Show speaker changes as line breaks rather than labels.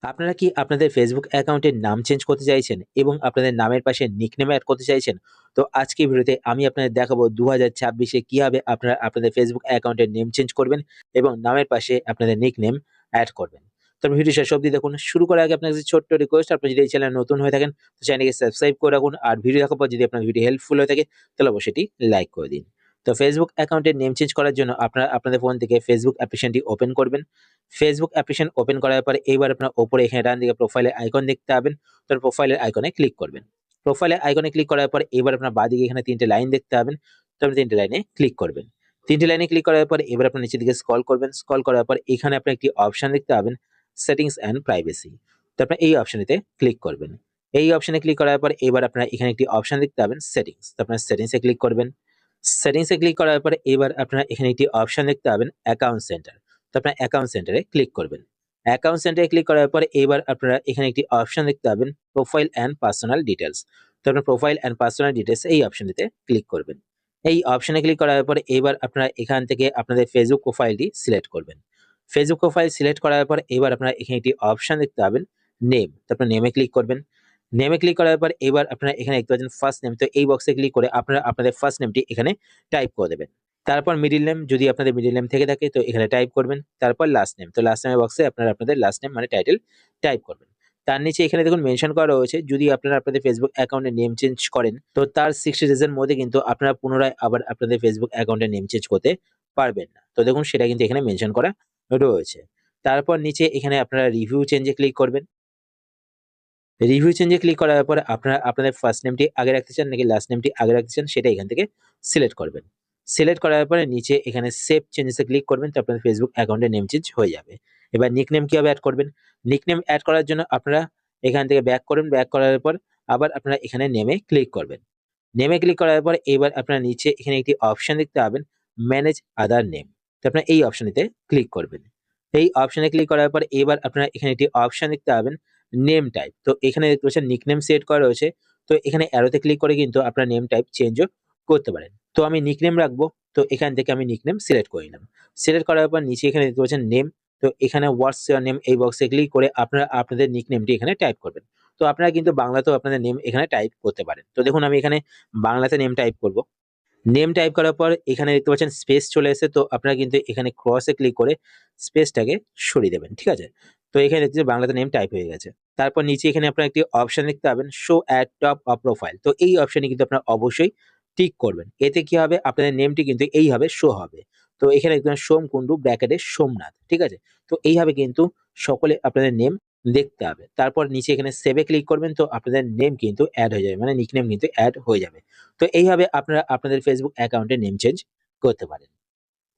আপনারা কি আপনাদের ফেসবুক অ্যাকাউন্টের নাম চেঞ্জ করতে চাইছেন এবং আপনাদের নামের পাশে নিকনেম এড করতে চাইছেন? তো আজকের ভিডিওতে আমি আপনাদের দেখাবো 2026 এ কিভাবে আপনারা আপনাদের ফেসবুক অ্যাকাউন্টের নেম চেঞ্জ করবেন এবং নামের পাশে আপনাদের নিকনেম এড করবেন। তো ভিডিও শেষ অবধি দেখুন। শুরু করার আগে আপনার কাছে ছোট্ট রিকোয়েস্ট, আপনি যদি এই চ্যানেলে নতুন হয়ে থাকেন তো চ্যানেলকে সাবস্ক্রাইব করে রাখুন। আর ভিডিও দেখার পর যদি আপনার ভিডিও হেল্পফুল হয়ে থাকে তাহলে অবশ্যই এটি লাইক করে দিন। তো ফেসবুক অ্যাকাউন্টের নেম চেঞ্জ করার জন্য আপনারা আপনাদের ফোন থেকে ফেসবুক অ্যাপ্লিকেশনটি ওপেন করবেন। ফেসবুক অ্যাপ্লিকেশন ওপেন করার পরে এইবার আপনার উপরে এখানে ডান দিকে প্রোফাইলের আইকন দেখতে পাবেন। তো প্রোফাইলের আইকনে ক্লিক করবেন। প্রোফাইলের আইকনে ক্লিক করার পরে এবার আপনার বাঁদিকে এখানে ৩ টে লাইন দেখতে পাবেন। তো আপনি ৩ টে লাইনে ক্লিক করবেন। ৩ টে লাইনে ক্লিক করার পরে এবার আপনার নিচের দিকে স্ক্রল করবেন। স্ক্রল করার পর এখানে আপনি একটি অপশন দেখতে পাবেন, সেটিংস অ্যান্ড প্রাইভেসি। তো আপনি এই অপশনেতে ক্লিক করবেন। এই অপশনে ক্লিক করার পর এবার আপনারা এখানে একটি অপশন দেখতে পাবেন, সেটিংস। তো আপনার সেটিংসে ক্লিক করবেন। সেটিংসে ক্লিক করার পরে এবার আপনারা এখানে একটি অপশন দেখতে পাবেন, অ্যাকাউন্ট সেন্টার। তো আপনার অ্যাকাউন্ট সেন্টারে ক্লিক করবেন। অ্যাকাউন্ট সেন্টারে ক্লিক করার পরে এবার আপনারা এখানে একটি অপশন দেখতে পাবেন, প্রোফাইল অ্যান্ড পার্সোনাল ডিটেইলস। তো আপনার প্রোফাইল অ্যান্ড পার্সোনাল ডিটেইলস এই অপশনটিতে ক্লিক করবেন। এই অপশনে ক্লিক করার পরে এবার আপনারা এখান থেকে আপনাদের ফেসবুক প্রোফাইলটি সিলেক্ট করবেন। ফেসবুক প্রোফাইল সিলেক্ট করার পর এবার আপনারা এখানে একটি অপশন দেখতে পাবেন, নেম। তো আপনার নেমে ক্লিক করবেন। নেমে ক্লিক করার পর এবার আপনারা এখানে দেখতে পাচ্ছেন ফার্স্ট নেম। তো এই বক্সে ক্লিক করে আপনারা আপনাদের ফার্স্ট নেমটি এখানে টাইপ করে দেবেন। তারপর মিডল নেম, যদি আপনাদের মিডল নেম থেকে থাকে তো এখানে টাইপ করবেন। তারপর লাস্ট নেম। তো লাস্ট নেমের বক্সে আপনারা আপনাদের লাস্ট নেম মানে টাইটেল টাইপ করবেন। তার নিচে এখানে দেখুন মেনশন করা রয়েছে, যদি আপনারা আপনাদের ফেসবুক অ্যাকাউন্টের নেম চেঞ্জ করেন তো তার 60 ডেজ এর মধ্যে কিন্তু আপনারা পুনরায় আবার আপনাদের ফেসবুক অ্যাকাউন্টের নেম চেঞ্জ করতে পারবেন না। তো দেখুন সেটা কিন্তু এখানে মেনশন করা রয়েছে। তারপর নিচে এখানে আপনারা রিভিউ চেঞ্জে ক্লিক করবেন। রিভিউ চেঞ্জে ক্লিক করার পরে আপনারা আপনাদের ফার্স্ট নেমটি আগে রাখতে চান নাকি লাস্ট নেমটি আগে রাখতে চান সেটা এখান থেকে সিলেক্ট করবেন। সিলেক্ট করার পরে নিচে এখানে সেভ চেঞ্জেসে ক্লিক করবেন, তো আপনাদের ফেসবুক অ্যাকাউন্টের নেম চেঞ্জ হয়ে যাবে। এবার নিকনেম কিভাবে এড করবেন? নিকনেম এড করার জন্য আপনারা এখান থেকে ব্যাক করুন। ব্যাক করার পর আবার আপনারা এখানে নেমে ক্লিক করবেন। নেমে ক্লিক করার পর এবার আপনারা নিচে এখানে একটি অপশন দেখতে পাবেন, ম্যানেজ আদার নেম। তো আপনারা এই অপশনটিতে ক্লিক করবেন। এই অপশনে ক্লিক করার পর এবার আপনারা এখানে একটি অপশন দেখতে পাবেন, নেম টাইপ। তো এখানে দেখতে পাচ্ছেন নিকনেম সেট করা রয়েছে। তো এখানে অ্যারোতে ক্লিক করে কিন্তু আপনার নেম টাইপ চেঞ্জও করতে পারেন। তো আমি নিকনেম রাখবো। তো এখান থেকে আমি নিকনেম সিলেক্ট করে নিলাম। সিলেক্ট করার পর নিচে এখানে দেখতে পাচ্ছেন নেম। তো এখানে হোয়াটস ইওর নেম এই বক্সে ক্লিক করে আপনারা আপনাদের নিকনেমটি এখানে টাইপ করবেন। তো আপনারা কিন্তু বাংলাতেও আপনাদের নেম এখানে টাইপ করতে পারেন। তো দেখুন আমি এখানে বাংলাতে নেম টাইপ করব। নেম টাইপ করার পর এখানে দেখতে পাচ্ছেন স্পেস চলে এসেছে। তো আপনারা কিন্তু এখানে ক্রসে ক্লিক করে স্পেসটাকে সরিয়ে দেবেন। ঠিক আছে? তো এখানে দেখতে বাংলাতে নেম টাইপ হয়ে গেছে। তারপর নিচে এখানে আপনারা একটি অপশন দেখতে পাবেন, show at top of profile. তো এই অপশনে কিন্তু আপনারা অবশ্যই টিক করবেন। এতে কি হবে? আপনাদের নেমটি কিন্তু এইভাবে শো হবে। তো এখানে দেখবেন সোম কুন্ডু ব্র্যাকেটে সোমনাথ। ঠিক আছে? তো এইভাবে কিন্তু সকলে আপনাদের নেম দেখতে হবে। তারপর নিচে এখানে সেভে ক্লিক করবেন, তো আপনাদের নেম কিন্তু এড হয়ে যাবে। মানে নিকনেম কিন্তু এড হয়ে যাবে। তো এইভাবে আপনারা আপনাদের ফেসবুক অ্যাকাউন্টে নেম চেঞ্জ করতে পারেন।